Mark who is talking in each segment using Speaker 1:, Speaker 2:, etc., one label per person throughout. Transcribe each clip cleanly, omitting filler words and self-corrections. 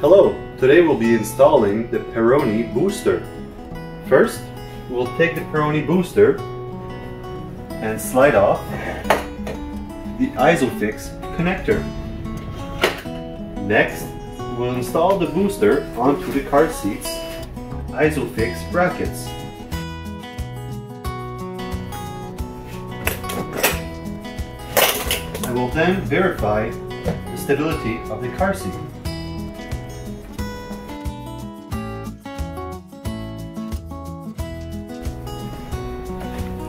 Speaker 1: Hello, today we'll be installing the Peroni booster. First, we'll take the Peroni booster and slide off the ISOFIX connector. Next, we'll install the booster onto the car seat's ISOFIX brackets. I will then verify the stability of the car seat.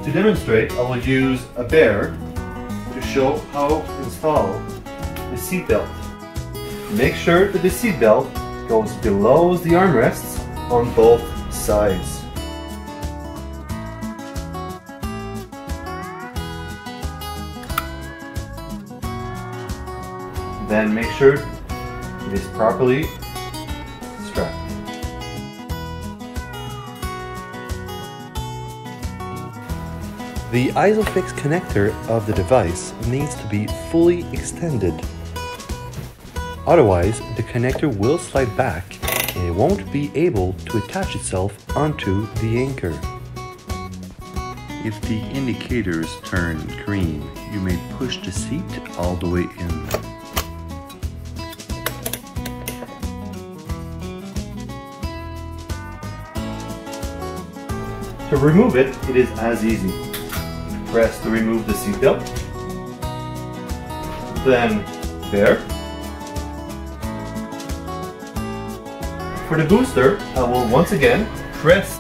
Speaker 1: To demonstrate, I will use a bear to show how to install the seat belt. Make sure that the seat belt goes below the armrests on both sides. Then make sure it is properly strapped.
Speaker 2: The ISOFIX connector of the device needs to be fully extended. Otherwise, the connector will slide back and it won't be able to attach itself onto the anchor.
Speaker 3: If the indicators turn green, you may push the seat all the way in.
Speaker 1: To remove it, it is as easy. Press to remove the seat belt, then there. For the booster, I will once again press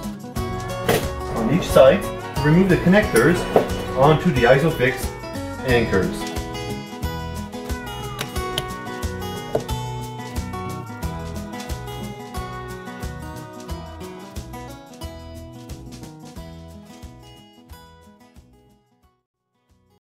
Speaker 1: on each side to remove the connectors onto the ISOFIX anchors.